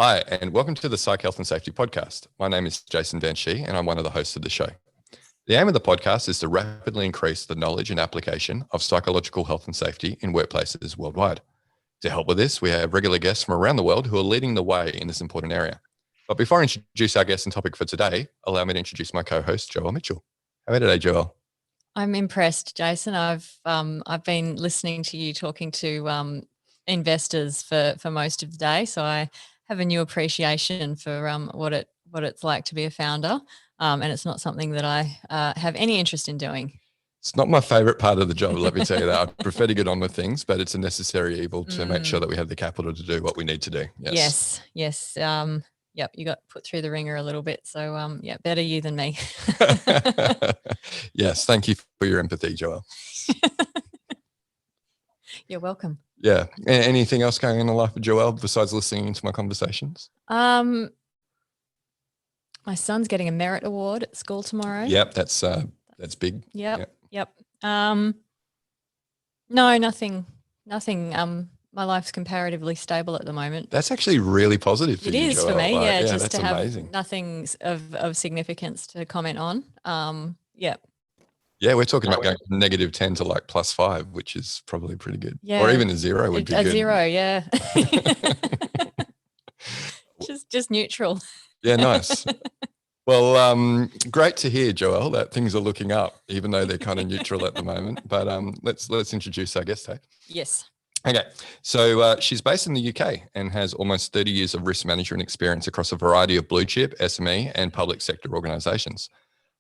Hi, and welcome to the Psych Health and Safety podcast. My name is Jason Van Schie, and I'm one of the hosts of the show. The aim of the podcast is to rapidly increase the knowledge and application of psychological health and safety in workplaces worldwide. To help with this, we have regular guests from around the world who are leading the way in this important area. But before I introduce our guest and topic for today, allow me to introduce my co-host, Joelle Mitchell. How are you today, Joelle? I'm impressed, Jason. I've been listening to you talking to investors for most of the day, so I have a new appreciation for what it's like to be a founder, and it's not something that I have any interest in doing. It's not my favorite part of the job, let me tell you that. I prefer to get on with things, but it's a necessary evil to make sure that we have the capital to do what we need to do. Yes. Yep, you got put through the ringer a little bit. So, better you than me. Yes, thank you for your empathy, Joelle. You're welcome. Yeah. Anything else going on in the life of Joelle besides listening to my conversations? My son's getting a merit award at school tomorrow. Yep, that's big. Yep. No, nothing. My life's comparatively stable at the moment. That's actually really positive for you, Joelle. It is for me, yeah, just that's to have amazing. Nothing of significance to comment on. Yeah, we're talking about going from -10 to like +5, which is probably pretty good. Yeah. Or even a 0 would be good. A 0, yeah. just neutral. Yeah, nice. Well, great to hear, Joelle, that things are looking up, even though they're kind of neutral at the moment. But let's introduce our guest, hey? Yes. Okay, so she's based in the UK and has almost 30 years of risk management experience across a variety of blue chip, SME and public sector organisations.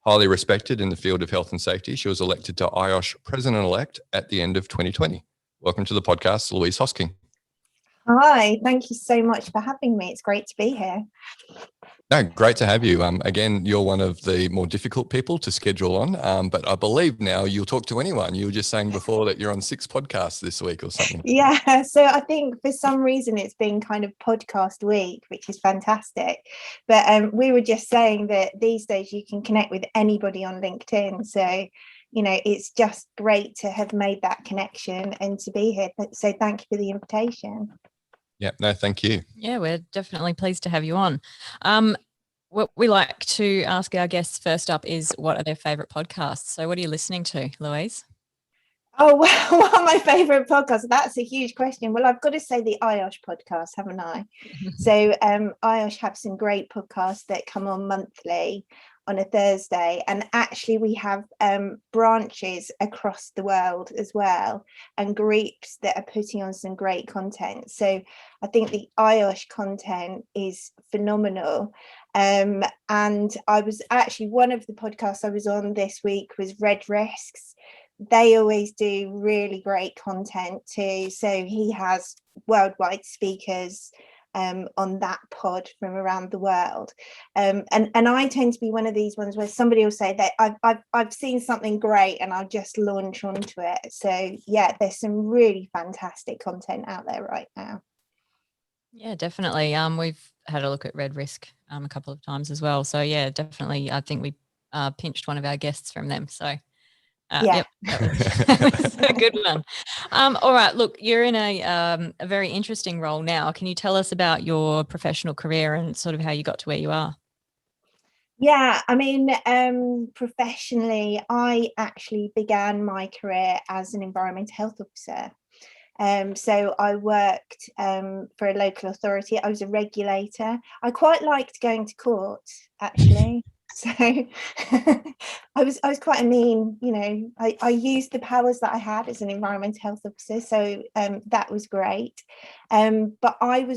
Highly respected in the field of health and safety, she was elected to IOSH President-Elect at the end of 2020. Welcome to the podcast, Louise Hosking. Hi, thank you so much for having me. It's great to be here. No, great to have you. Again, you're one of the more difficult people to schedule on, but I believe now you'll talk to anyone. You were just saying before that you're on 6 podcasts this week or something. Yeah, so I think for some reason it's been kind of podcast week, which is fantastic. But we were just saying that these days you can connect with anybody on LinkedIn. So, it's just great to have made that connection and to be here. So thank you for the invitation. Yeah, no, thank you. Yeah, we're definitely pleased to have you on. What we like to ask our guests first up is what are their favourite podcasts? So what are you listening to, Louise? Oh, well, what are my favourite podcasts? That's a huge question. Well, I've got to say the IOSH podcast, haven't I? So IOSH have some great podcasts that come on monthly on a Thursday, and actually we have branches across the world as well, and groups that are putting on some great content. So I think the IOSH content is phenomenal. And I was actually, one of the podcasts I was on this week was Red Risks. They always do really great content too. So he has worldwide speakers on that pod from around the world, and I tend to be one of these ones where somebody will say that I've seen something great and I'll just launch onto it. So yeah, there's some really fantastic content out there right now. Yeah, definitely. We've had a look at Red Risk a couple of times as well. So yeah, definitely. I think we pinched one of our guests from them. So yeah, yep, that was a good one. All right, look, you're in a very interesting role now. Can you tell us about your professional career and sort of how you got to where you are? Yeah, I mean, professionally, I actually began my career as an environmental health officer. So I worked for a local authority. I was a regulator. I quite liked going to court, actually. So I was quite a mean, I used the powers that I had as an environmental health officer. So that was great. But I've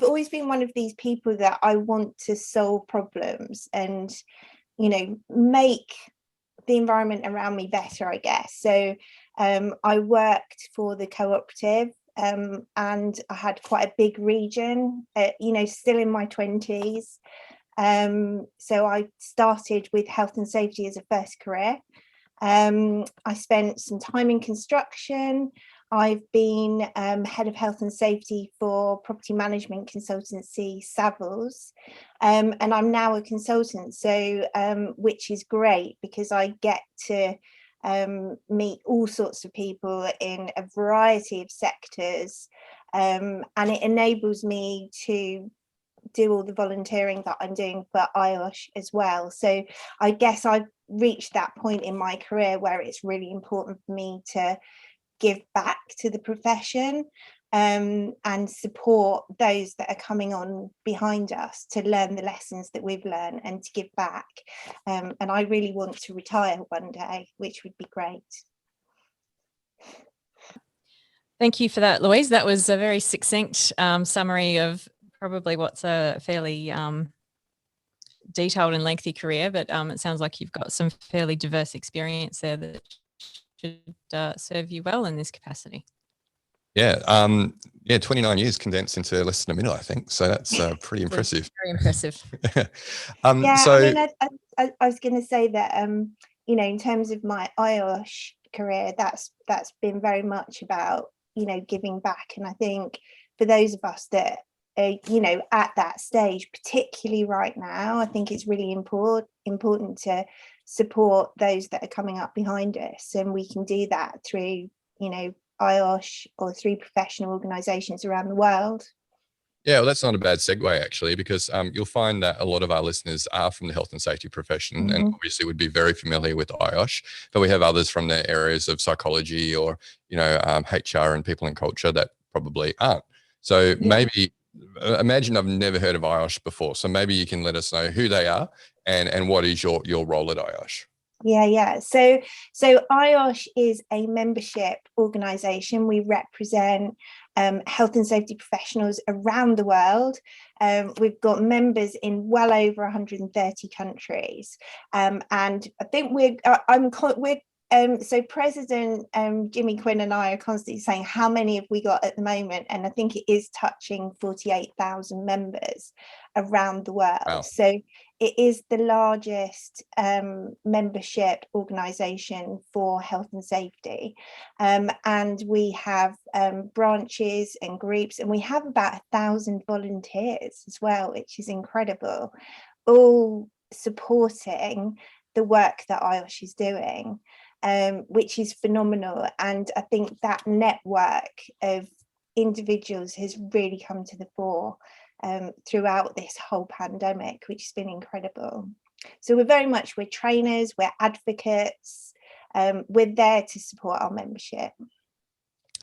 always been one of these people that I want to solve problems and, make the environment around me better, I guess. So I worked for the cooperative, and I had quite a big region, still in my 20s. So I started with health and safety as a first career. I spent some time in construction. I've been head of health and safety for property management consultancy Savills, and I'm now a consultant, so which is great because I get to meet all sorts of people in a variety of sectors, and it enables me to do all the volunteering that I'm doing for IOSH as well. So I guess I've reached that point in my career where it's really important for me to give back to the profession, and support those that are coming on behind us to learn the lessons that we've learned and to give back. And I really want to retire one day, which would be great. Thank you for that, Louise. That was a very succinct summary of probably what's a fairly detailed and lengthy career, but it sounds like you've got some fairly diverse experience there that should serve you well in this capacity. Yeah, 29 years condensed into less than a minute, I think. So that's pretty impressive. Very impressive. Yeah, so, I mean, I was going to say that, you know, in terms of my IOSH career, that's been very much about, you know, giving back. And I think for those of us that are, you know, at that stage, particularly right now, I think it's really important to support those that are coming up behind us. And we can do that through, you know, IOSH or through professional organisations around the world. yeah, well, that's not a bad segue, actually, because you'll find that a lot of our listeners are from the health and safety profession, and obviously would be very familiar with IOSH, but we have others from the areas of psychology or, you know, HR and people and culture that probably aren't. So maybe, imagine I've never heard of IOSH before, so maybe you can let us know who they are and what is your role at IOSH. Yeah. So IOSH is a membership organisation. We represent health and safety professionals around the world. We've got members in well over 130 countries, and I think so President Jimmy Quinn and I are constantly saying, how many have we got at the moment? And I think it is touching 48,000 members around the world. Wow. So it is the largest membership organisation for health and safety. And we have branches and groups, and we have about 1,000 volunteers as well, which is incredible, all supporting the work that IOSH is doing. Which is phenomenal. And I think that network of individuals has really come to the fore throughout this whole pandemic, which has been incredible. So we're trainers, we're advocates, we're there to support our membership.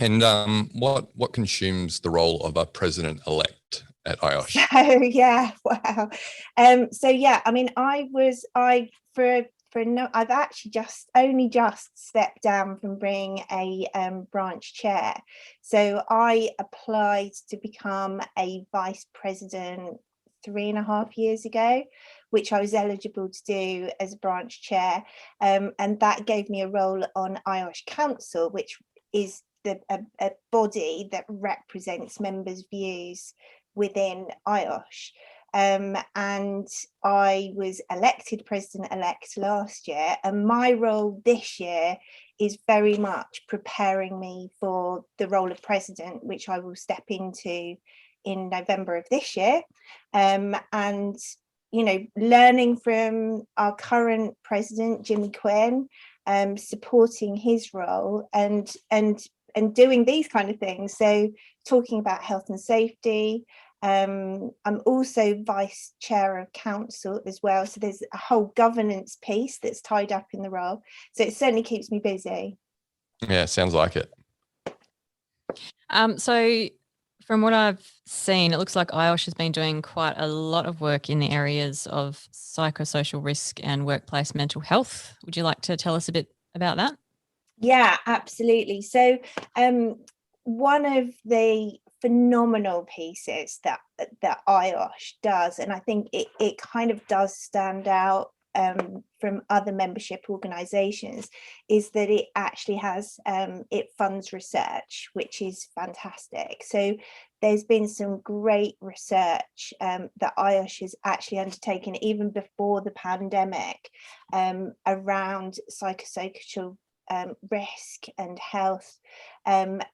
And what consumes the role of a president-elect at IOSH? So yeah, wow. I mean, I've actually only just stepped down from being a branch chair. So I applied to become a vice president 3.5 years ago, which I was eligible to do as a branch chair. And that gave me a role on IOSH Council, which is a body that represents members' views within IOSH. And I was elected President-Elect last year, and my role this year is very much preparing me for the role of President, which I will step into in November of this year, and you know, learning from our current President Jimmy Quinn, supporting his role and doing these kind of things. So talking about health and safety. I'm also vice chair of council as well, so there's a whole governance piece that's tied up in the role, so it certainly keeps me busy. Yeah, sounds like it. So from what I've seen, it looks like IOSH has been doing quite a lot of work in the areas of psychosocial risk and workplace mental health. Would you like to tell us a bit about that? Yeah, absolutely. So one of the phenomenal pieces that IOSH does, and I think it kind of does stand out from other membership organisations, is that it actually has it funds research, which is fantastic. So there's been some great research that IOSH has actually undertaken even before the pandemic around psychosocial risk and health, and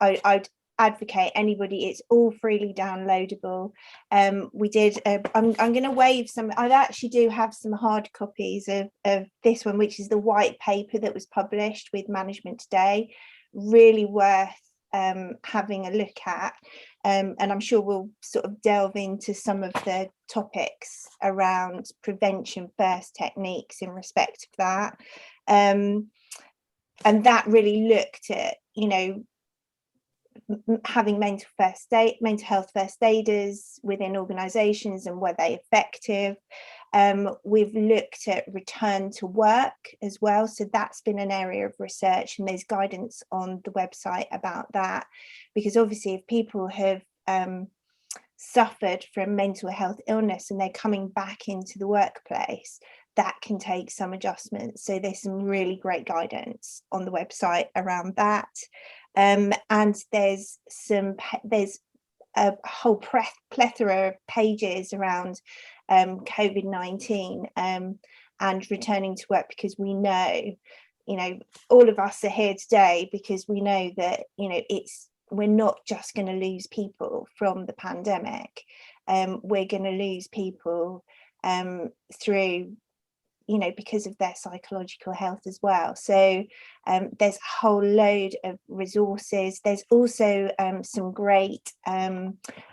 I'd advocate anybody, it's all freely downloadable. We did I'm going to wave some. I actually do have some hard copies of this one, which is the white paper that was published with Management Today, really worth having a look at. and I'm sure we'll sort of delve into some of the topics around prevention first techniques in respect of that. And that really looked at, you know, having mental health first aiders within organisations and were they effective. We've looked at return to work as well, so that's been an area of research, and there's guidance on the website about that, because obviously if people have suffered from mental health illness and they're coming back into the workplace, that can take some adjustments. So there's some really great guidance on the website around that. And there's a whole plethora of pages around COVID-19 and returning to work, because we know, you know, all of us are here today because we know that, you know, we're not just going to lose people from the pandemic. We're going to lose people through, you know, because of their psychological health as well. So there's a whole load of resources. There's also some great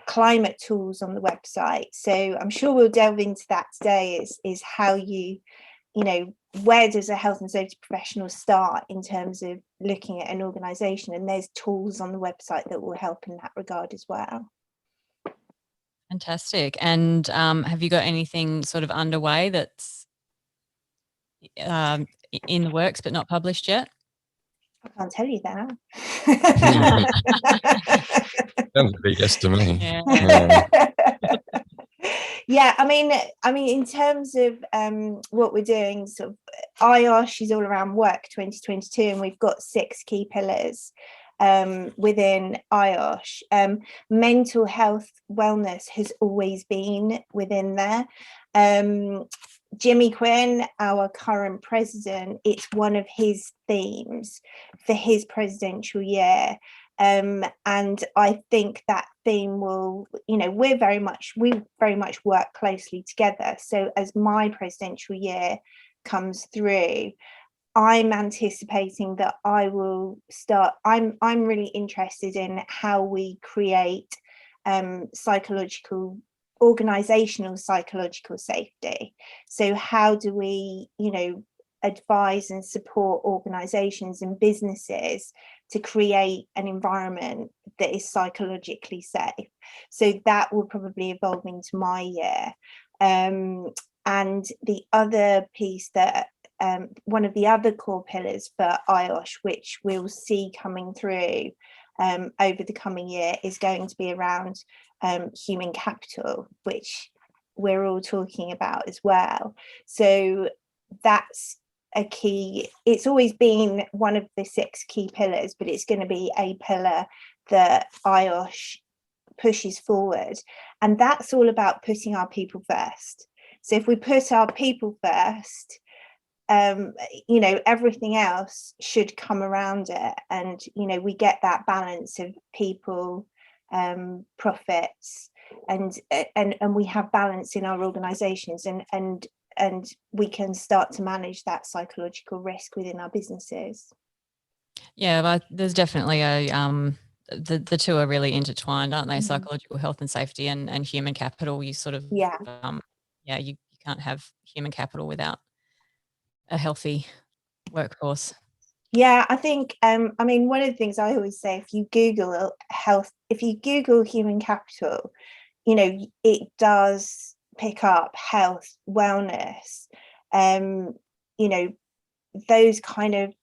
climate tools on the website. So I'm sure we'll delve into that today, is how you know, where does a health and safety professional start in terms of looking at an organisation? And there's tools on the website that will help in that regard as well. Fantastic. And have you got anything sort of underway that's in the works but not published yet? I can't tell you that. Sounds a big yes to me. Yeah, I mean, in terms of what we're doing, sort of IOSH is all around work 2022, and we've got 6 key pillars within IOSH. Mental health wellness has always been within there. Jimmy Quinn, our current president, it's one of his themes for his presidential year. And I think that theme will, you know, we very much work closely together. So as my presidential year comes through, I'm anticipating that I will start, I'm really interested in how we create organizational psychological safety. So how do we, you know, advise and support organizations and businesses to create an environment that is psychologically safe? So that will probably evolve into my year. And the other piece that one of the other core pillars for IOSH, which we'll see coming through over the coming year, is going to be around human capital, which we're all talking about as well. So that's a key. It's always been one of the 6 key pillars, but it's going to be a pillar that IOSH pushes forward, and that's all about putting our people first. So if we put our people first, you know, everything else should come around it, and you know, we get that balance of people, profits, and we have balance in our organizations, and we can start to manage that psychological risk within our businesses. Yeah, but there's definitely a the two are really intertwined, aren't they? Mm-hmm. Psychological health and safety and human capital. You sort of you can't have human capital without a healthy workforce. Yeah, I think I mean, one of the things I always say, if you Google human capital, you know, it does pick up health, wellness, you know, those kind of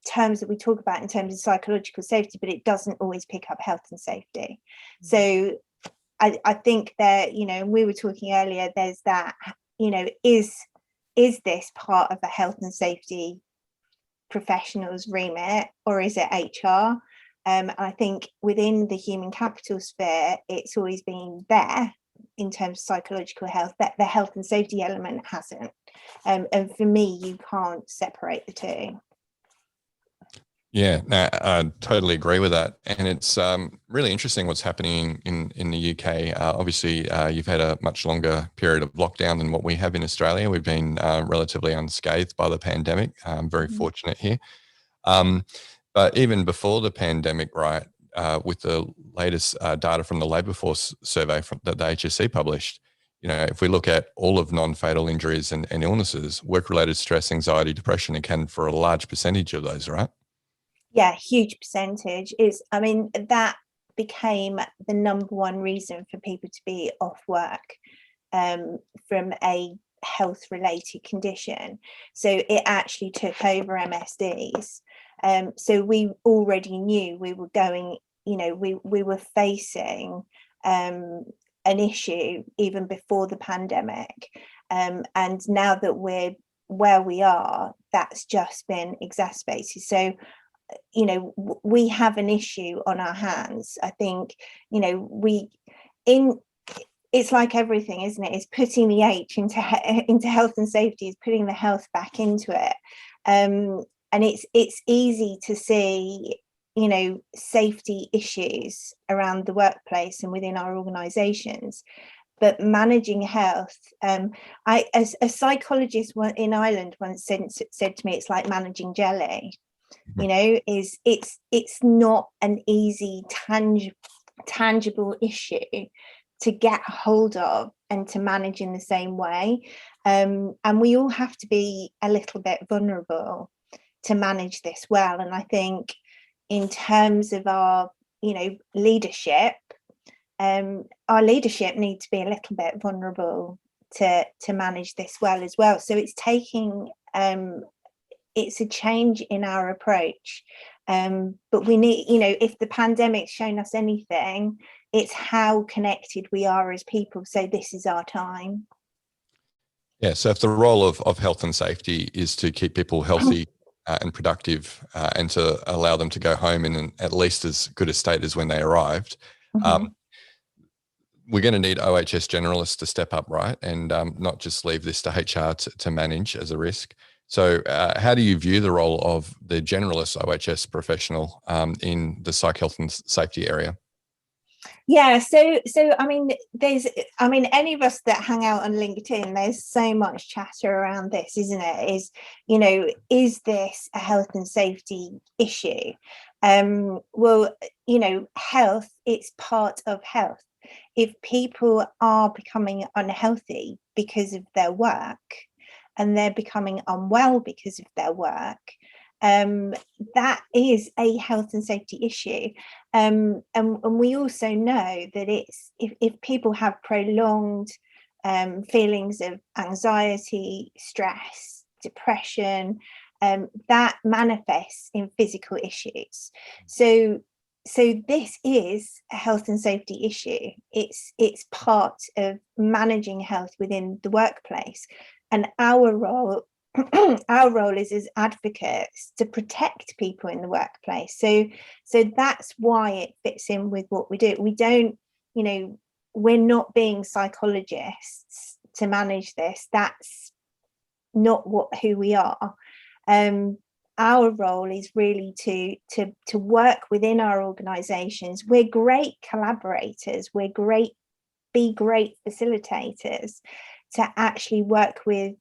terms that we talk about in terms of psychological safety, but it doesn't always pick up health and safety. Mm-hmm. So I think that, you know, we were talking earlier, there's that, you know, is this part of a health and safety professional's remit, or is it HR? I think within the human capital sphere, it's always been there in terms of psychological health, that the health and safety element hasn't. And for me, you can't separate the two. Yeah, no, I totally agree with that. And it's really interesting what's happening in the UK. Obviously, you've had a much longer period of lockdown than what we have in Australia. We've been relatively unscathed by the pandemic. Very fortunate here. But even before the pandemic, right, with the latest data from the labour force survey that the HSC published, if we look at all of non-fatal injuries and illnesses, work-related stress, anxiety, depression account for a large percentage of those, right? Yeah, huge percentage. That became the number one reason for people to be off work from a health-related condition. So it actually took over MSDs. So we already knew we were going, we were facing an issue even before the pandemic. And now that we're where we are, that's just been exacerbated. So, we have an issue on our hands. I think, it's like everything, isn't it? It's putting the H into health and safety, is putting the health back into it. And it's easy to see, safety issues around the workplace and within our organizations. But managing health, a psychologist in Ireland once said to me, it's like managing jelly. It's not an easy, tangible issue to get hold of and to manage in the same way. And we all have to be a little bit vulnerable to manage this well. And I think in terms of our, leadership, our leadership needs to be a little bit vulnerable to manage this well as well. So it's taking, it's a change in our approach. But we need, if the pandemic's shown us anything, it's how connected we are as people. So this is our time. Yeah. So if the role of health and safety is to keep people healthy and productive and to allow them to go home in at least as good a state as when they arrived, we're going to need OHS Generalists to step up, right? And not just leave this to HR to manage as a risk. So how do you view the role of the generalist OHS professional in the psych health and safety area? Yeah, so any of us that hang out on LinkedIn, there's so much chatter around this, isn't it? Is this a health and safety issue? Well, health, it's part of health. If people are becoming unhealthy because of their work, and they're becoming unwell because of their work, that is a health and safety issue. And we also know that if people have prolonged feelings of anxiety, stress, depression, that manifests in physical issues. So this is a health and safety issue. It's part of managing health within the workplace. And our role is as advocates to protect people in the workplace. So that's why it fits in with what we do. We don't, we're not being psychologists to manage this. That's not who we are. Our role is really to work within our organizations. We're great collaborators. Be great facilitators to actually work with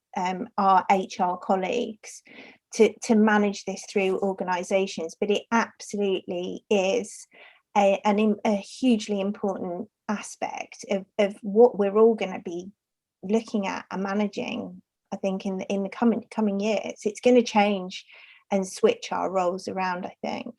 our HR colleagues to manage this through organizations. But it absolutely is a hugely important aspect of what we're all going to be looking at and managing, I think, in the coming years. It's going to change and switch our roles around, I think.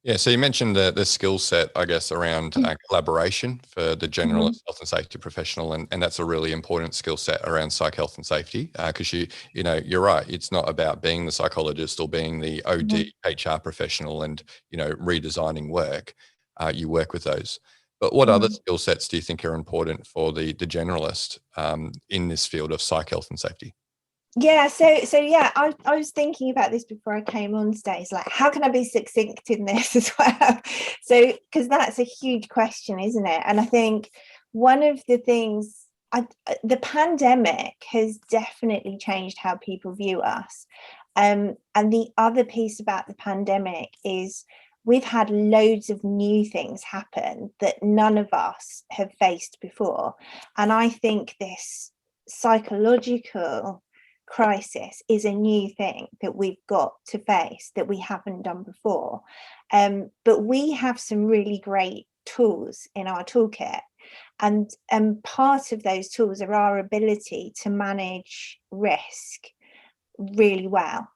Yeah, so you mentioned the skill set, I guess, around collaboration for the generalist health and safety professional, and that's a really important skill set around psych health and safety, because you're right, it's not about being the psychologist or being the OD HR professional and redesigning work. You work with those, but what other skill sets do you think are important for the generalist in this field of psych health and safety? Yeah, so yeah, I was thinking about this before I came on stage, like, how can I be succinct in this as well? So, because that's a huge question, isn't it? And I think one of the things, the pandemic has definitely changed how people view us. And the other piece about the pandemic is we've had loads of new things happen that none of us have faced before. And I think this psychological crisis is a new thing that we've got to face that we haven't done before. But we have some really great tools in our toolkit. And part of those tools are our ability to manage risk really well.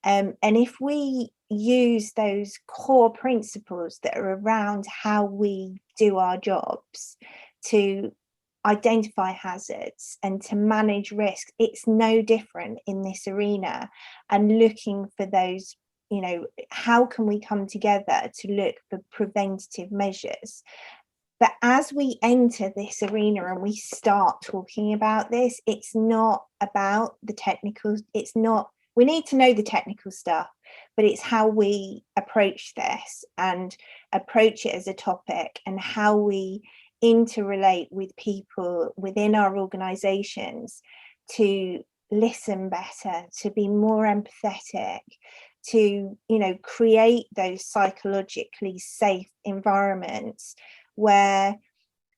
And if we use those core principles that are around how we do our jobs to identify hazards and to manage risks, it's no different in this arena. And looking for those, how can we come together to look for preventative measures? But as we enter this arena and we start talking about this, it's not about the technical, we need to know the technical stuff, but it's how we approach this and approach it as a topic, and how we interrelate with people within our organizations to listen better, to be more empathetic, to, create those psychologically safe environments where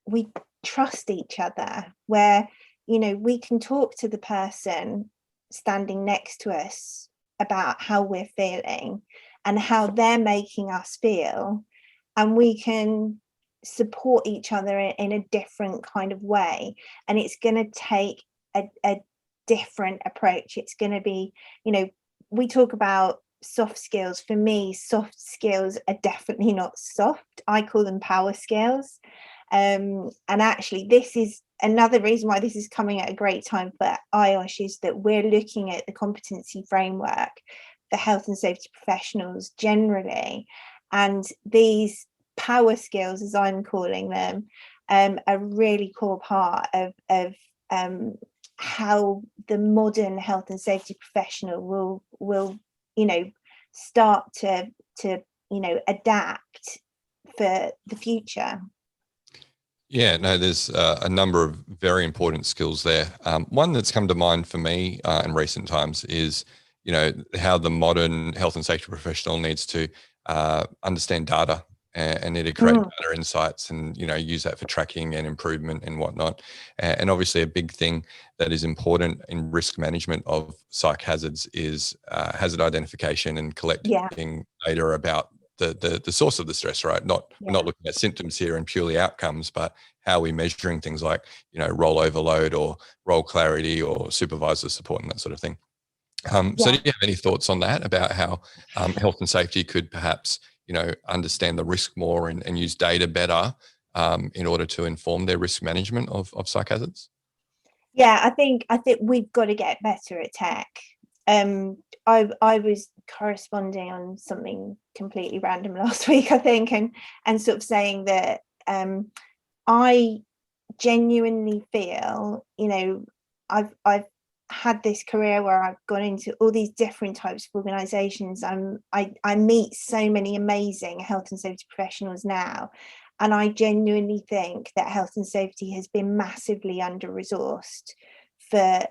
we trust each other, where, we can talk to the person standing next to us about how we're feeling and how they're making us feel, and we can support each other in a different kind of way. And it's going to take a different approach. It's going to be, we talk about soft skills. For me, soft skills are definitely not soft. I call them power skills. And actually, this is another reason why this is coming at a great time for IOSH, is that we're looking at the competency framework for health and safety professionals generally. And these power skills, as I'm calling them, a really core part of how the modern health and safety professional will start to adapt for the future. Yeah, no, there's a number of very important skills there. One that's come to mind for me in recent times is, how the modern health and safety professional needs to understand data and need to create data insights and, use that for tracking and improvement and whatnot. And obviously a big thing that is important in risk management of psych hazards is hazard identification and collecting data about the source of the stress, right? We're not looking at symptoms here and purely outcomes, but how are we measuring things like, role overload or role clarity or supervisor support and that sort of thing. So do you have any thoughts on that, about how health and safety could perhaps, understand the risk more and use data better in order to inform their risk management of psych hazards? Yeah, I think we've got to get better at tech. I was corresponding on something completely random last week, I think, and sort of saying that I genuinely feel, I've had this career where I've gone into all these different types of organizations. I meet so many amazing health and safety professionals now, and I genuinely think that health and safety has been massively under-resourced for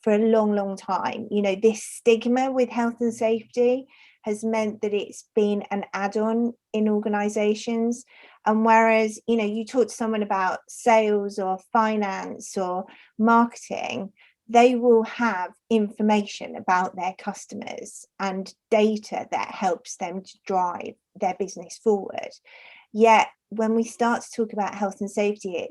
a long time. This stigma with health and safety has meant that it's been an add-on in organizations. And whereas, you talk to someone about sales or finance or marketing, they will have information about their customers and data that helps them to drive their business forward. Yet when we start to talk about health and safety,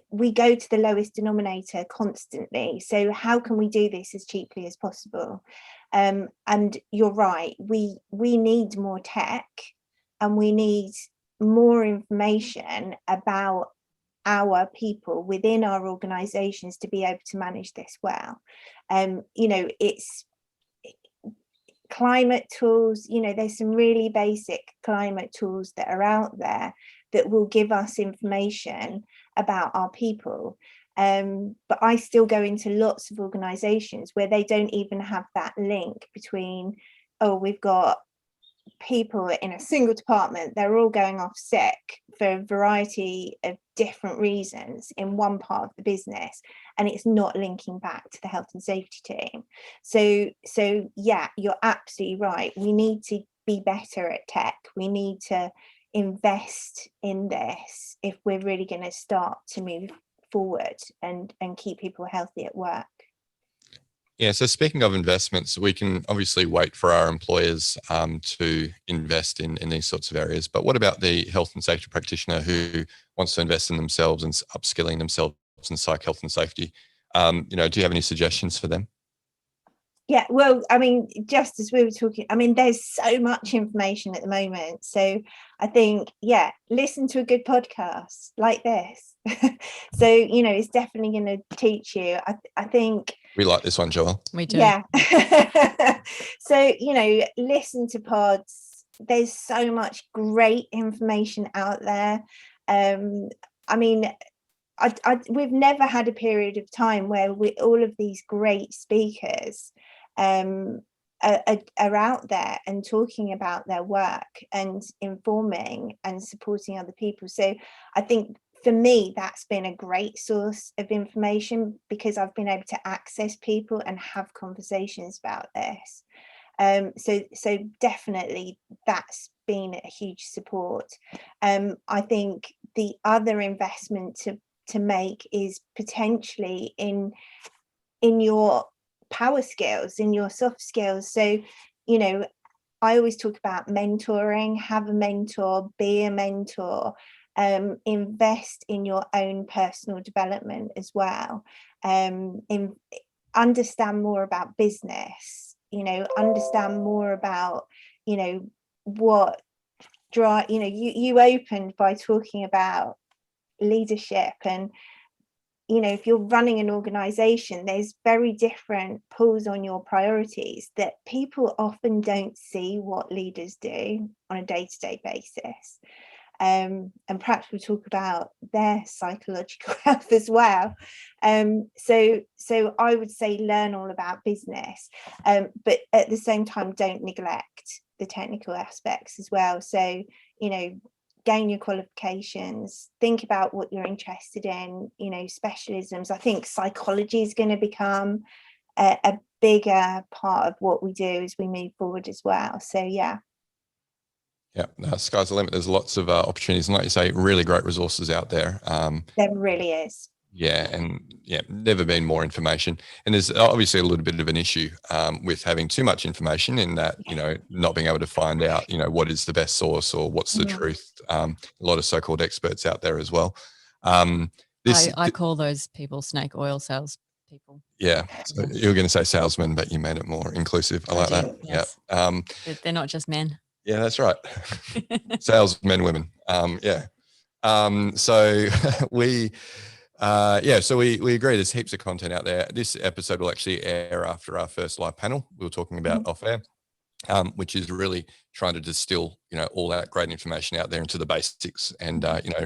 we go to the lowest denominator constantly. So how can we do this as cheaply as possible? And you're right, we need more tech, and we need more information about our people within our organizations to be able to manage this well. It's climate tools, there's some really basic climate tools that are out there that will give us information about our people. But I still go into lots of organizations where they don't even have that link between, we've got people in a single department, they're all going off sick for a variety of different reasons in one part of the business, and it's not linking back to the health and safety team. So yeah, you're absolutely right. We need to be better at tech. We need to invest in this if we're really going to start to move forward and keep people healthy at work. Yeah, so speaking of investments, we can obviously wait for our employers to invest in these sorts of areas. But what about the health and safety practitioner who wants to invest in themselves and upskilling themselves in psych health and safety? Do you have any suggestions for them? Yeah, well, I mean, just as we were talking, I mean, there's so much information at the moment. So I think, yeah, listen to a good podcast like this. So, it's definitely going to teach you. I think We like this one, Joel. We do. Yeah. So, listen to pods. There's so much great information out there. I mean, we've never had a period of time where all of these great speakers are out there and talking about their work and informing and supporting other people. So I think for me, that's been a great source of information because I've been able to access people and have conversations about this. So definitely that's been a huge support. I think the other investment to make is potentially in your power skills, in your soft skills. So, I always talk about mentoring, have a mentor, be a mentor, invest in your own personal development as well. Understand more about business, understand more about, what drive, you opened by talking about leadership, and if you're running an organization, there's very different pulls on your priorities that people often don't see what leaders do on a day-to-day basis. And perhaps we'll talk about their psychological health as well. So I would say learn all about business, but at the same time, don't neglect the technical aspects as well. So, gain your qualifications, think about what you're interested in, specialisms. I think psychology is going to become a bigger part of what we do as we move forward as well. So, yeah. Yeah, no, sky's the limit. There's lots of opportunities, and like you say, really great resources out there. There really is. Yeah, and never been more information. And there's obviously a little bit of an issue with having too much information in that, not being able to find out, what is the best source or what's the truth. A lot of so-called experts out there as well. I call those people snake oil sales people. Yeah, so you were going to say salesmen, but you made it more inclusive. I like that. Yes. Yeah. They're not just men. Yeah, that's right. Salesmen, women. So we agree there's heaps of content out there. This episode will actually air after our first live panel we were talking about off air, which is really trying to distill, all that great information out there into the basics and,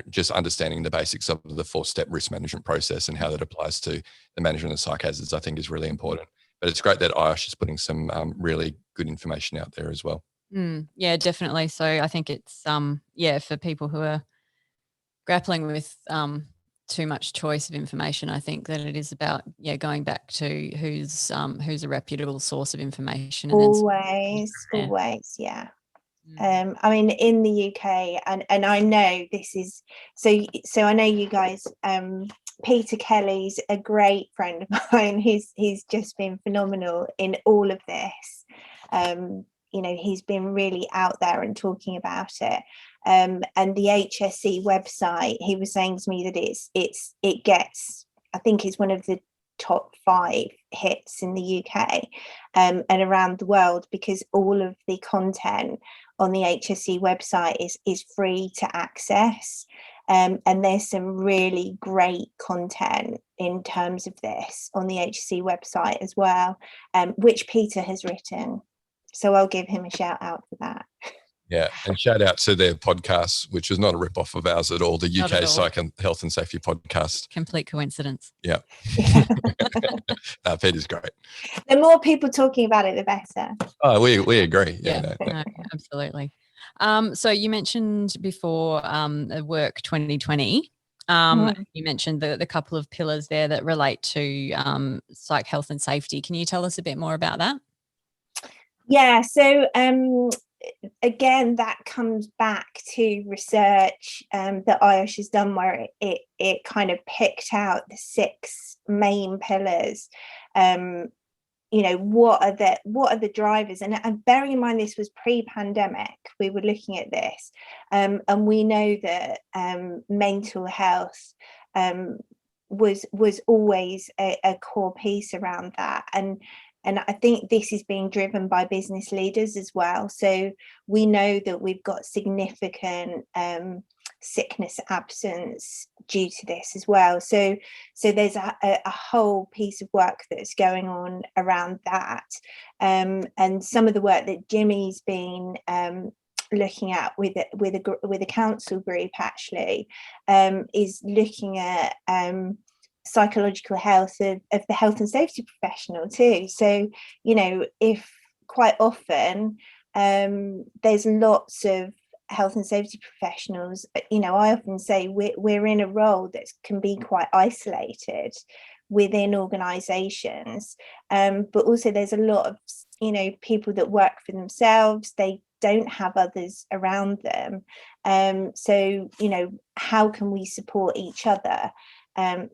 just understanding the basics of the 4-step risk management process and how that applies to the management of psych hazards, I think is really important. But it's great that IOSH is putting some really good information out there as well. Yeah, definitely. So I think it's, for people who are grappling with too much choice of information, I think that it is about going back to who's a reputable source of information. And always, yeah. I mean, in the UK, and I know this is so I know you guys. Peter Kelly's a great friend of mine. He's just been phenomenal in all of this. He's been really out there and talking about it. And the HSE website, he was saying to me that it gets, I think it's one of the top 5 hits in the UK and around the world, because all of the content on the HSE website is free to access. And there's some really great content in terms of this on the HSE website as well, which Peter has written. So I'll give him a shout out for that. Yeah, and shout out to their podcast, which is not a rip-off of ours at all, the UK Psych Health and Safety podcast. Complete coincidence. Yeah. Peter's great. The more people talking about it, the better. Oh, we agree. Yeah, no, absolutely. So you mentioned before Work 2020. You mentioned the couple of pillars there that relate to psych health and safety. Can you tell us a bit more about that? Yeah, so again, that comes back to research that IOSH has done, where it kind of picked out the 6 main pillars. what are the drivers, and bearing in mind this was pre-pandemic, we were looking at this, and we know that mental health was always a core piece around that, and I think this is being driven by business leaders as well. So we know that we've got significant sickness absence due to this as well. So there's a whole piece of work that's going on around that. And some of the work that Jimmy's been looking at with a council group actually is looking at psychological health of the health and safety professional too. So, if quite often there's lots of health and safety professionals, I often say we're in a role that can be quite isolated within organizations, but also there's a lot of people that work for themselves. They don't have others around them, so how can we support each other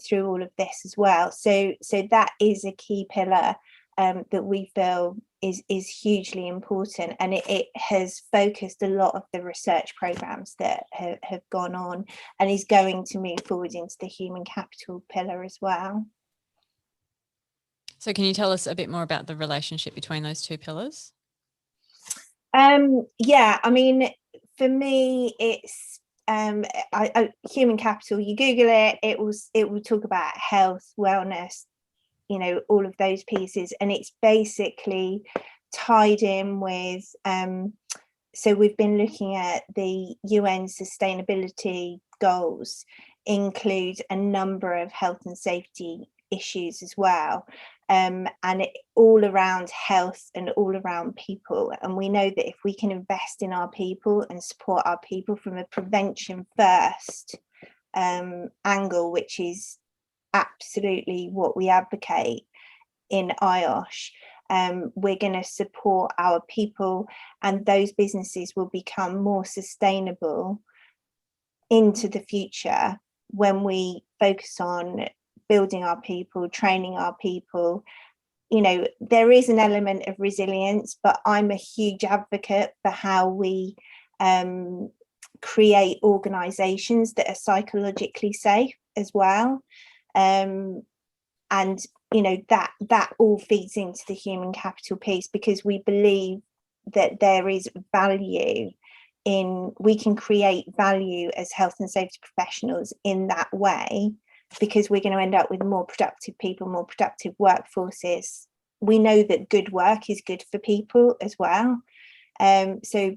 through all of this as well? So that is a key pillar that we feel is hugely important, and it has focused a lot of the research programs that have gone on, and is going to move forward into the human capital pillar as well. So can you tell us a bit more about the relationship between those two pillars? Yeah, I mean, for me, it's human capital. You Google it, it will talk about health, wellness, all of those pieces, and it's basically tied in with so we've been looking at the UN sustainability goals include a number of health and safety issues as well, and it all around health and all around people. And we know that if we can invest in our people and support our people from a prevention first angle, which is absolutely what we advocate in IOSH, we're going to support our people, and those businesses will become more sustainable into the future when we focus on building our people, training our people. There is an element of resilience, but I'm a huge advocate for how we create organizations that are psychologically safe as well. And that all feeds into the human capital piece, because we believe that there is value in, we can create value as health and safety professionals in that way, because we're going to end up with more productive people, more productive workforces. We know that good work is good for people as well. So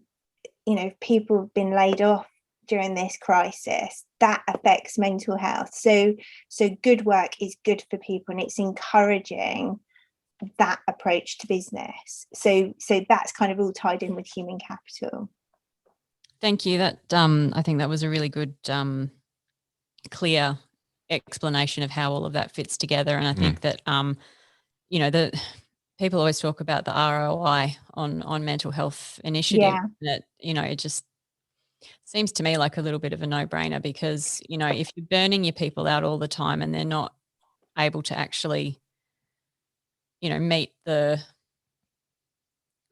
if people have been laid off during this crisis, that affects mental health. So good work is good for people, and it's encouraging that approach to business. So that's kind of all tied in with human capital. Thank you. That I think that was a really good, clear explanation of how all of that fits together. And I think that the people always talk about the ROI on mental health initiatives. Yeah. That it just seems to me like a little bit of a no-brainer, because if you're burning your people out all the time and they're not able to actually meet the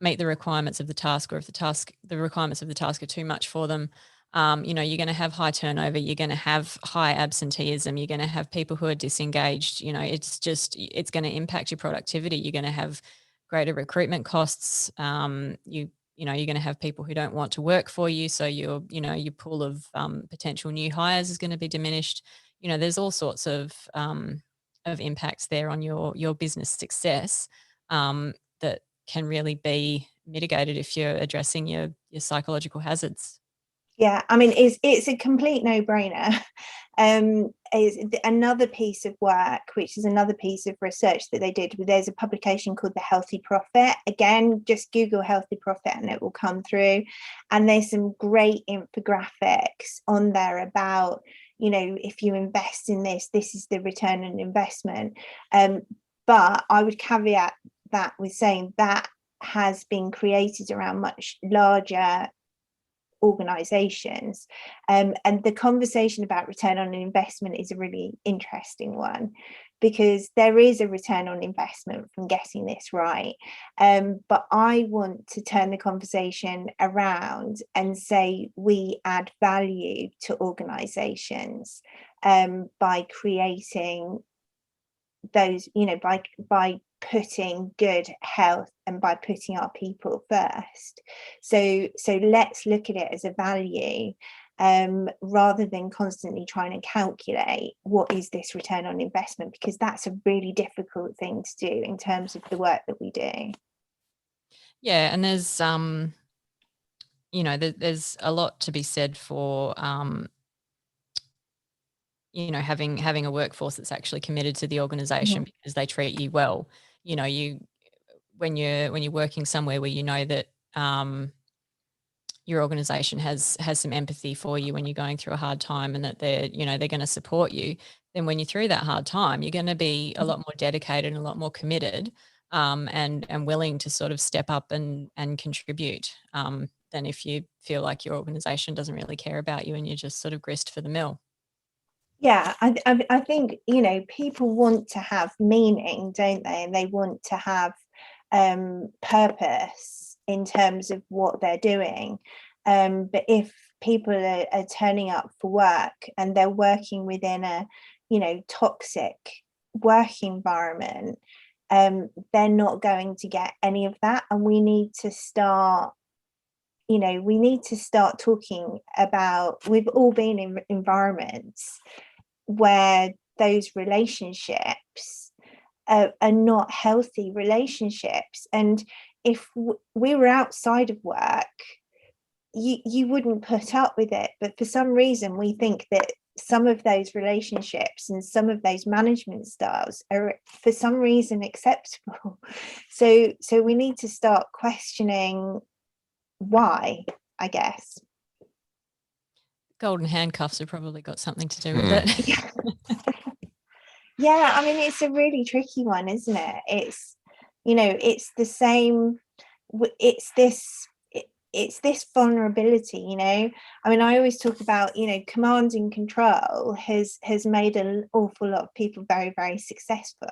requirements of the task, or if the requirements of the task are too much for them, you're going to have high turnover, you're going to have high absenteeism, you're going to have people who are disengaged. It's going to impact your productivity. You're going to have greater recruitment costs. You're going to have people who don't want to work for you, so your pool of potential new hires is going to be diminished. There's all sorts of impacts there on your business success that can really be mitigated if you're addressing your psychological hazards. Yeah, I mean, it's a complete no-brainer. Is another piece of work, which is another piece of research that they did. There's a publication called The Healthy Profit. Again, just Google Healthy Profit and it will come through. And there's some great infographics on there about, if you invest in this is the return on investment. But I would caveat that with saying that has been created around much larger organisations. And the conversation about return on investment is a really interesting one, because there is a return on investment from getting this right. But I want to turn the conversation around and say we add value to organisations by creating those, by putting good health and by putting our people first. So let's look at it as a value, rather than constantly trying to calculate what is this return on investment, because that's a really difficult thing to do in terms of the work that we do. Yeah, and there's there's a lot to be said for having a workforce that's actually committed to the organization because they treat you well. When you're working somewhere where you know that your organization has some empathy for you when you're going through a hard time, and that they're going to support you, then when you're through that hard time, you're going to be a lot more dedicated and a lot more committed, and willing to sort of step up and contribute, than if you feel like your organization doesn't really care about you and you're just sort of grist for the mill. Yeah, I think, people want to have meaning, don't they? And they want to have purpose in terms of what they're doing. But if people are turning up for work and they're working within a, toxic work environment, they're not going to get any of that. And we need to start talking about, we've all been in environments where those relationships are not healthy relationships. And if we were outside of work, you wouldn't put up with it. But for some reason, we think that some of those relationships and some of those management styles are for some reason acceptable. So we need to start questioning why, I guess. Golden handcuffs have probably got something to do with it. Yeah, I mean, it's a really tricky one, isn't it? It's, it's the same, it's this vulnerability, I mean, I always talk about, command and control has made an awful lot of people very, very successful.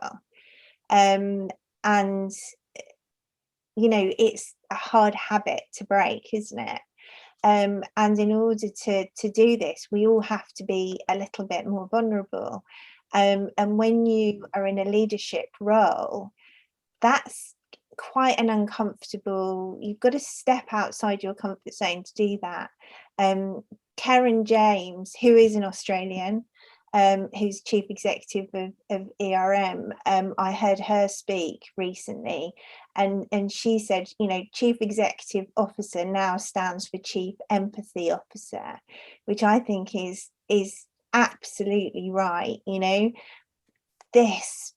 And, it's a hard habit to break, isn't it? And in order to do this, we all have to be a little bit more vulnerable. And when you are in a leadership role, that's quite an uncomfortable, you've got to step outside your comfort zone to do that. Karen James, who is an Australian, who's chief executive of ERM, I heard her speak recently, and she said, chief executive officer now stands for chief empathy officer, which I think is absolutely right. This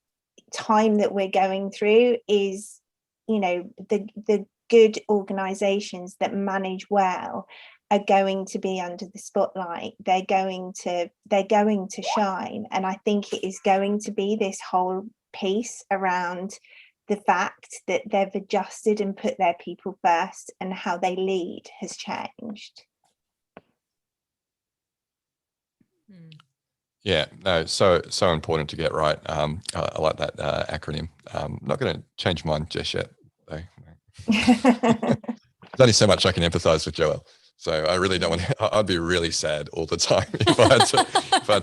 time that we're going through is, the good organizations that manage well are going to be under the spotlight. They're going to shine. And I think it is going to be this whole piece around the fact that they've adjusted and put their people first, and how they lead has changed. Yeah, no, so important to get right. I like that acronym. I'm not going to change mine just yet, though. There's only so much I can empathise with Joelle. So I really don't want to, I'd be really sad all the time if I had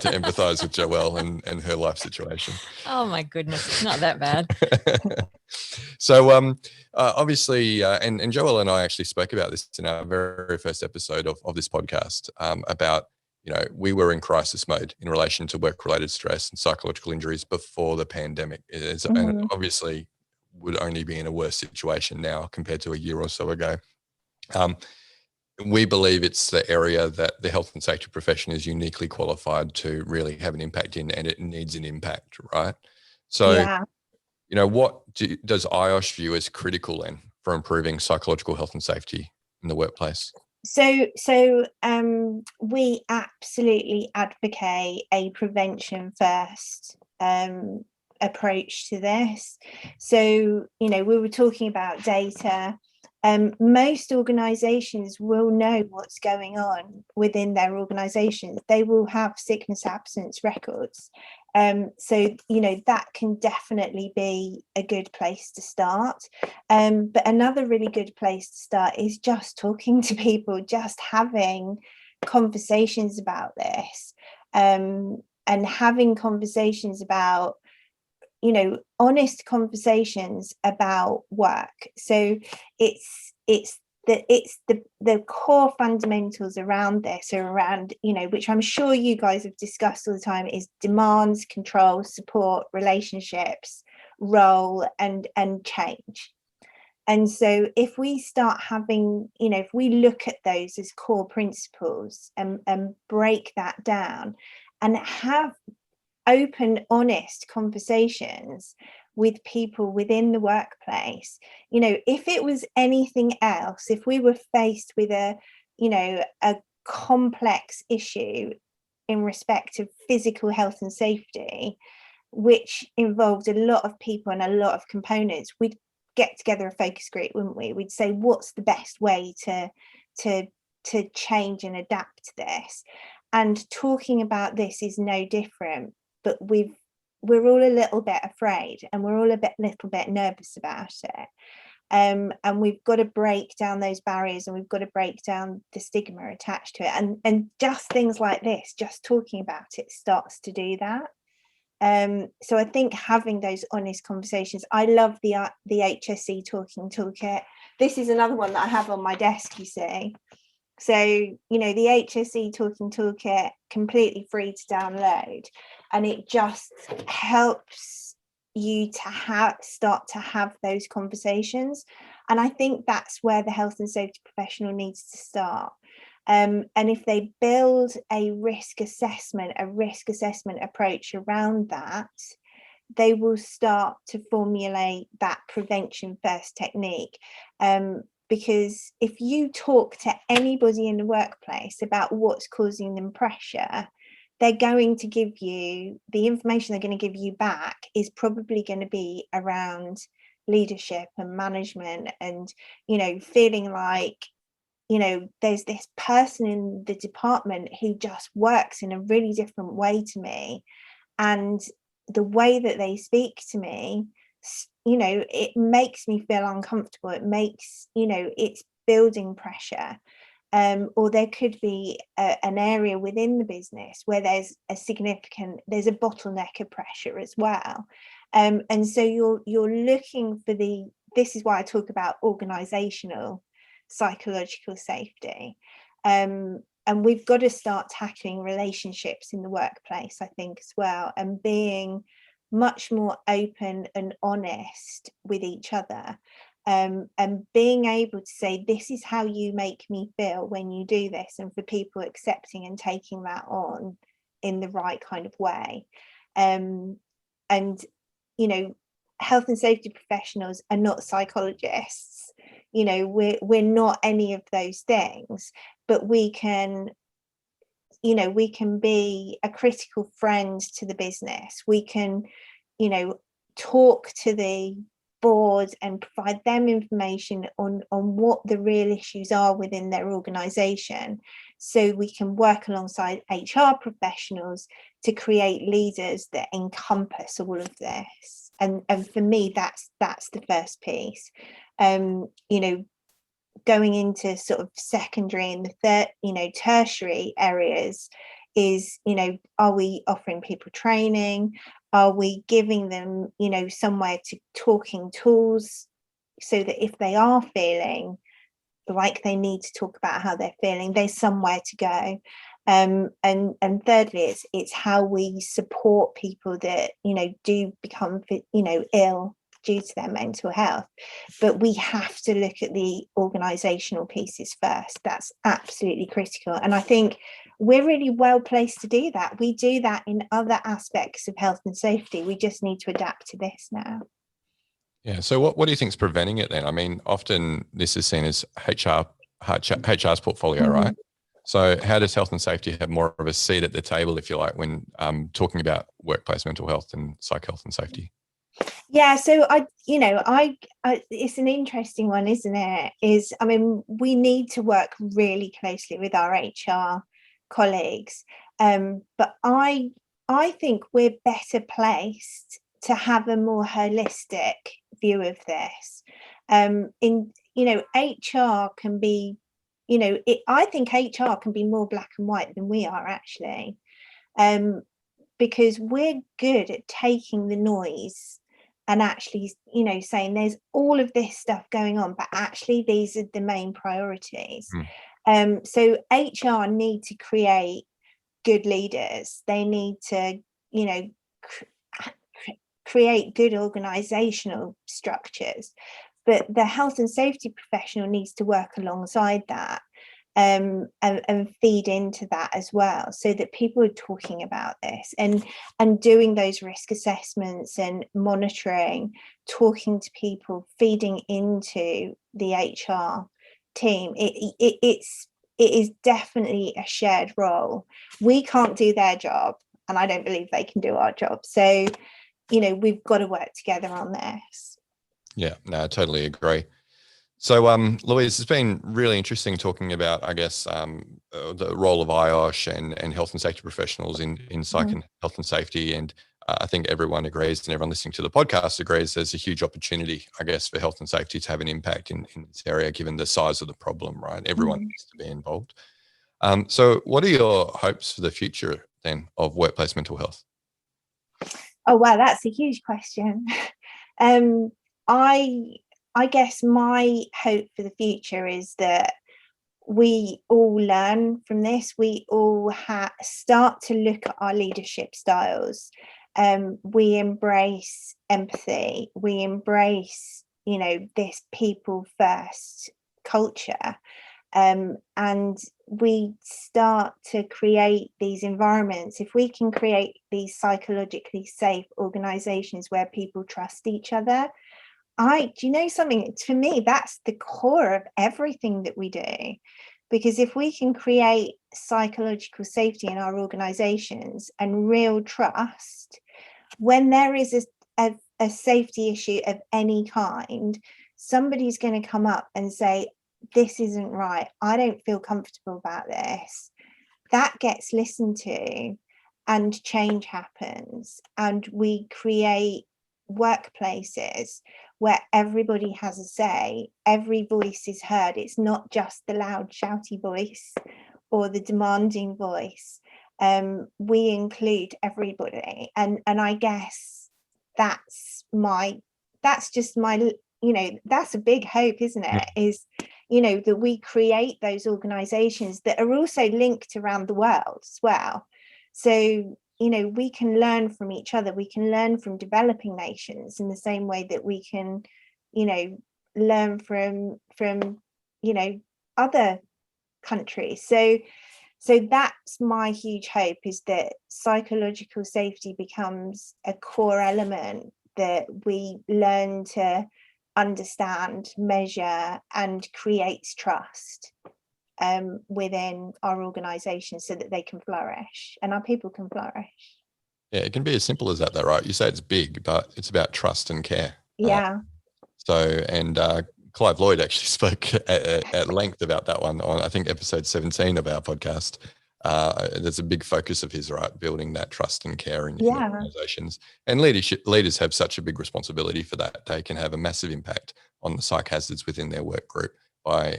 to empathise with Joelle and her life situation. Oh my goodness, it's not that bad. So obviously, and Joelle and I actually spoke about this in our very first episode of this podcast, about, we were in crisis mode in relation to work-related stress and psychological injuries before the pandemic. And obviously would only be in a worse situation now compared to a year or so ago. We believe it's the area that the health and safety profession is uniquely qualified to really have an impact in, and it needs an impact, right? So, what does IOSH view as critical then for improving psychological health and safety in the workplace? So we absolutely advocate a prevention first approach to this. So, we were talking about data. most organizations will know what's going on within their organizations. They will have sickness absence records. So, that can definitely be a good place to start. But another really good place to start is just talking to people, just having conversations about this, and having conversations about, honest conversations about work. So it's the core fundamentals around this are around, which I'm sure you guys have discussed all the time, is demands, control, support, relationships, role, and change. And so if we start having, if we look at those as core principles and break that down and have open, honest conversations with people within the workplace, if it was anything else, if we were faced with a complex issue in respect of physical health and safety, which involved a lot of people and a lot of components, we'd get together a focus group, wouldn't we? We'd say, what's the best way to change and adapt to this? And talking about this is no different, but we're all a little bit afraid, and we're all little bit nervous about it. And we've got to break down those barriers, and we've got to break down the stigma attached to it. And just things like this, just talking about it, starts to do that. So I think having those honest conversations. I love the HSE talking toolkit. This is another one that I have on my desk, you see. So, the HSE talking toolkit, completely free to download, and it just helps you to start to have those conversations. And I think that's where the health and safety professional needs to start. And if they build a risk assessment approach around that, they will start to formulate that prevention first technique. Because if you talk to anybody in the workplace about what's causing them pressure, they're going to give you, the information they're going to give you back is probably going to be around leadership and management, and, feeling like, there's this person in the department who just works in a really different way to me. And the way that they speak to me, it makes me feel uncomfortable. It makes, it's building pressure. Or there could be an area within the business where there's a bottleneck of pressure as well. And so you're looking for this is why I talk about organizational psychological safety. And we've got to start tackling relationships in the workplace, I think, as well, and being much more open and honest with each other, and being able to say, this is how you make me feel when you do this, and for people accepting and taking that on in the right kind of way. And health and safety professionals are not psychologists. We're not any of those things, but we can be a critical friend to the business. We can, talk to the board and provide them information on what the real issues are within their organization, so we can work alongside HR professionals to create leaders that encompass all of this. And for me, that's the first piece. Going into sort of secondary and the third, tertiary areas is, are we offering people training? Are we giving them, somewhere to talking tools, so that if they are feeling like they need to talk about how they're feeling, there's somewhere to go. And thirdly, it's how we support people that, do become, ill due to their mental health. But we have to look at the organizational pieces first. That's absolutely critical. And I think we're really well placed to do that. We do that in other aspects of health and safety. We just need to adapt to this now. Yeah. So what do you think is preventing it then? I mean, often this is seen as HR's portfolio, right? So how does health and safety have more of a seat at the table, if you like, when talking about workplace mental health and psych health and safety? Yeah, so it's an interesting one, isn't it? I mean, we need to work really closely with our HR colleagues, but I think we're better placed to have a more holistic view of this. HR can be, I think HR can be more black and white than we are actually, because we're good at taking the noise and actually, saying there's all of this stuff going on, but actually these are the main priorities. So HR need to create good leaders. They need to, create good organizational structures, but the health and safety professional needs to work alongside that, and feed into that as well, so that people are talking about this and doing those risk assessments and monitoring, talking to people, feeding into the HR team. It is definitely a shared role. We can't do their job, and I don't believe they can do our job. So, we've got to work together on this. Yeah, no, I totally agree. So, Louise, it's been really interesting talking about, I guess, the role of IOSH and health and safety professionals in psych and health and safety. And I think everyone agrees, and everyone listening to the podcast agrees, there's a huge opportunity, I guess, for health and safety to have an impact in this area, given the size of the problem, right? Everyone needs to be involved. So what are your hopes for the future then of workplace mental health? Oh, wow, that's a huge question. I guess my hope for the future is that we all learn from this. We all start to look at our leadership styles. We embrace empathy. We embrace, this people first culture. And we start to create these environments. If we can create these psychologically safe organizations where people trust each other, do you know something? For me, that's the core of everything that we do. Because if we can create psychological safety in our organizations and real trust, when there is a safety issue of any kind, somebody's going to come up and say, this isn't right. I don't feel comfortable about this. That gets listened to and change happens. And we create workplaces where everybody has a say, every voice is heard. It's not just the loud, shouty voice or the demanding voice. We include everybody. And I guess that's just my, that's a big hope, isn't it? Is, that we create those organizations that are also linked around the world as well. So, we can learn from each other. We can learn from developing nations in the same way that we can, learn from other countries. So that's my huge hope, is that psychological safety becomes a core element that we learn to understand, measure, and creates trust within our organizations, so that they can flourish and our people can flourish. Yeah, it can be as simple as that, though, right? You say it's big, but it's about trust and care. Yeah. Clive Lloyd actually spoke at length about that one on, I think, episode 17 of our podcast. There's a big focus of his, right? Building that trust and care in organizations. And leaders have such a big responsibility for that. They can have a massive impact on the psych hazards within their work group by,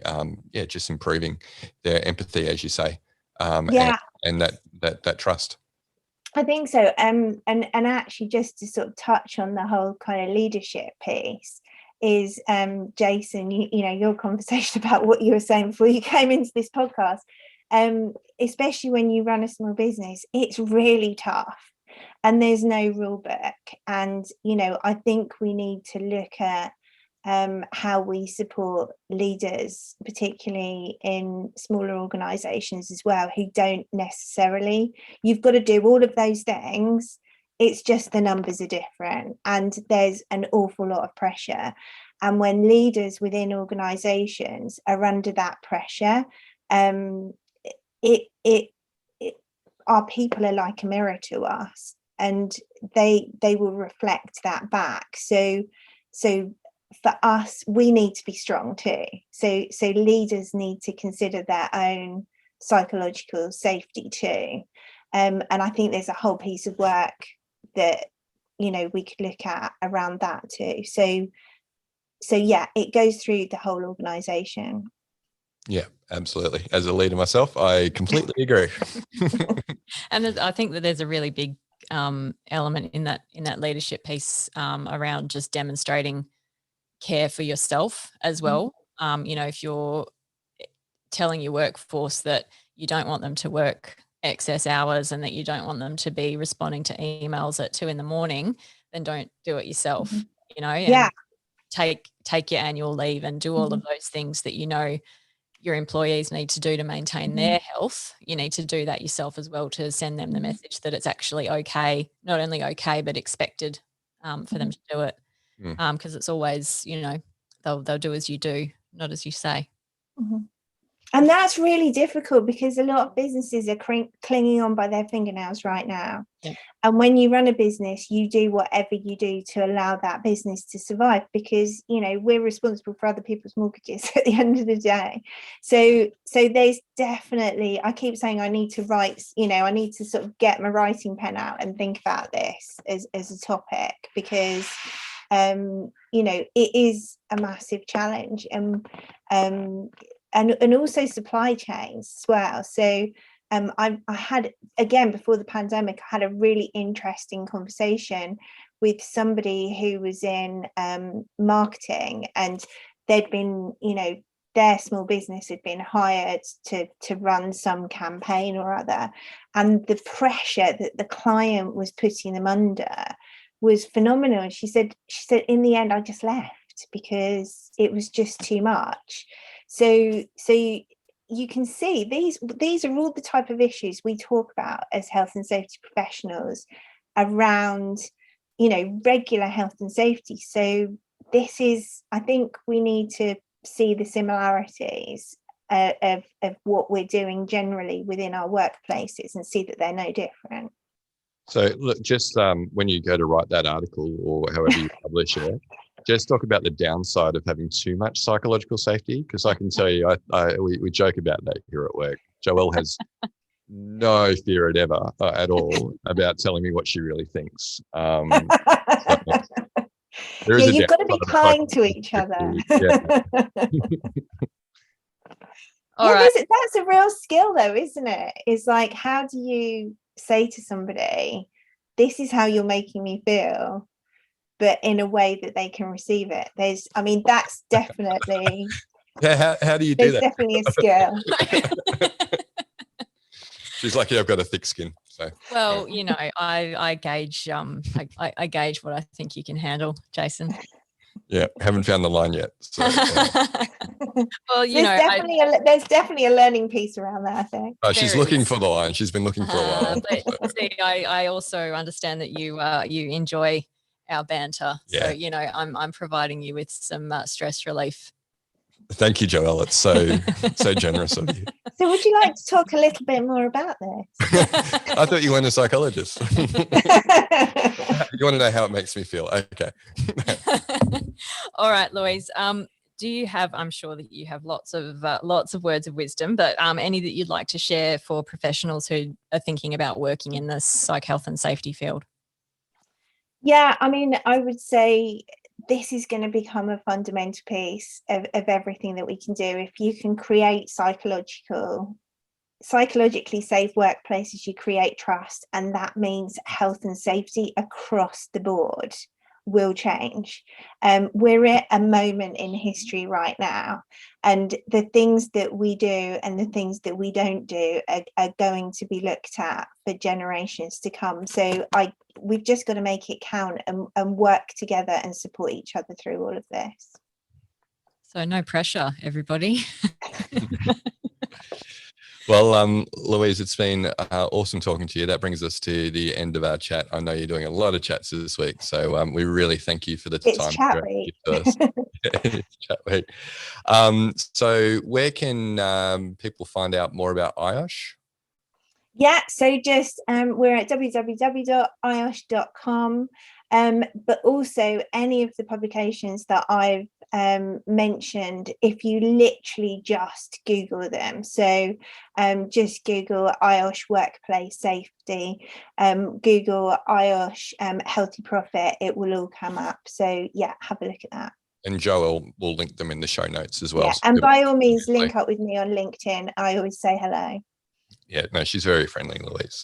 just improving their empathy, as you say, and that trust. I think so. And actually, just to sort of touch on the whole kind of leadership piece, is Jason, your conversation about what you were saying before you came into this podcast, especially when you run a small business, it's really tough and there's no rule book. And I think we need to look at how we support leaders, particularly in smaller organizations as well, who don't necessarily, you've got to do all of those things. It's just the numbers are different and there's an awful lot of pressure. And when leaders within organizations are under that pressure, our people are like a mirror to us. and they will reflect that back. So for us, we need to be strong too. So leaders need to consider their own psychological safety too. And I think there's a whole piece of work that, you know, we could look at around that too. So yeah, it goes through the whole organization. Yeah, absolutely. As a leader myself, I completely agree. And I think that there's a really big element in that leadership piece around just demonstrating care for yourself as well. You know, if you're telling your workforce that you don't want them to work excess hours and that you don't want them to be responding to emails at 2 a.m, then don't do it yourself. You know, and take your annual leave and do all of those things that you know your employees need to do to maintain their health. You need to do that yourself as well, to send them the message that it's actually okay, not only okay, but expected for them to do it. Because it's always, you know, they'll do as you do, not as you say. And that's really difficult because a lot of businesses are clinging on by their fingernails right now. Yeah. And when you run a business, you do whatever you do to allow that business to survive, because, you know, we're responsible for other people's mortgages at the end of the day. So there's definitely, I keep saying I need to write, you know, I need to sort of get my writing pen out and think about this as a topic, because you know, it is a massive challenge. And also supply chains as well. So I had, again, before the pandemic, I had a really interesting conversation with somebody who was in marketing, and they'd been, you know, their small business had been hired to run some campaign or other, and the pressure that the client was putting them under was phenomenal. And she said in the end I just left because it was just too much. So you can see these are all the type of issues we talk about as health and safety professionals around, you know, regular health and safety. So this is, I think we need to see the similarities of what we're doing generally within our workplaces and see that they're no different. So look, just when you go to write that article or however you publish it, just talk about the downside of having too much psychological safety, because I can tell you, we joke about that here at work. Joelle has no fear at all about telling me what she really thinks. You've got to be kind to each other. All right. That's a real skill though, isn't it? It's like, how do you say to somebody, this is how you're making me feel, but in a way that they can receive it? That's definitely how do you do that? There's definitely a skill. She's lucky I've got a thick skin. So well, you know, I gauge I gauge what I think you can handle, Jason. Yeah, haven't found the line yet. So, well, there's definitely a learning piece around that, I think. Oh, she's looking for the line. She's been looking for a while. But see, I also understand that you enjoy our banter. Yeah. So, you know, I'm providing you with some stress relief. Thank you, Joelle. It's so generous of you. So would you like to talk a little bit more about this? I thought you weren't a psychologist. You want to know how it makes me feel? Okay. All right, Louise. Do you have, I'm sure that you have lots of words of wisdom, but any that you'd like to share for professionals who are thinking about working in the psych health and safety field? Yeah, I mean, I would say this is going to become a fundamental piece of everything that we can do. If you can create psychologically safe workplaces, you create trust, and that means health and safety across the board will change. We're at a moment in history right now, and the things that we do and the things that we don't do are going to be looked at for generations to come. So we've just got to make it count and work together and support each other through all of this. So no pressure, everybody. Well, Louise, it's been awesome talking to you. That brings us to the end of our chat. I know you're doing a lot of chats this week, so we really thank you for the time. It's chat week. It's chat week. So where can people find out more about IOSH? Yeah, so just we're at www.iosh.com, but also any of the publications that I've mentioned, if you literally just Google them, so just Google IOSH Workplace Safety, Google IOSH Healthy Profit, it will all come up. So yeah, have a look at that. And Joel will link them in the show notes as well. Yeah, and by all means, link up with me on LinkedIn. I always say hello. Yeah, no, she's very friendly, Louise.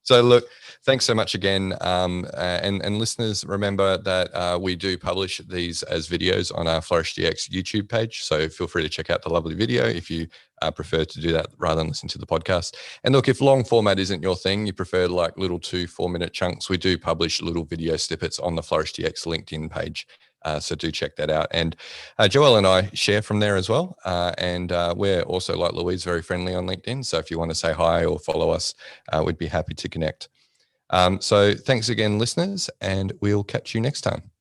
So look, thanks so much again. And listeners, remember that we do publish these as videos on our Flourish DX YouTube page. So feel free to check out the lovely video if you prefer to do that rather than listen to the podcast. And look, if long format isn't your thing, you prefer like little 2-4 minute chunks, we do publish little video snippets on the Flourish DX LinkedIn page. So do check that out. And Joelle and I share from there as well. And we're also, like Louise, very friendly on LinkedIn. So if you want to say hi or follow us, we'd be happy to connect. So thanks again, listeners, and we'll catch you next time.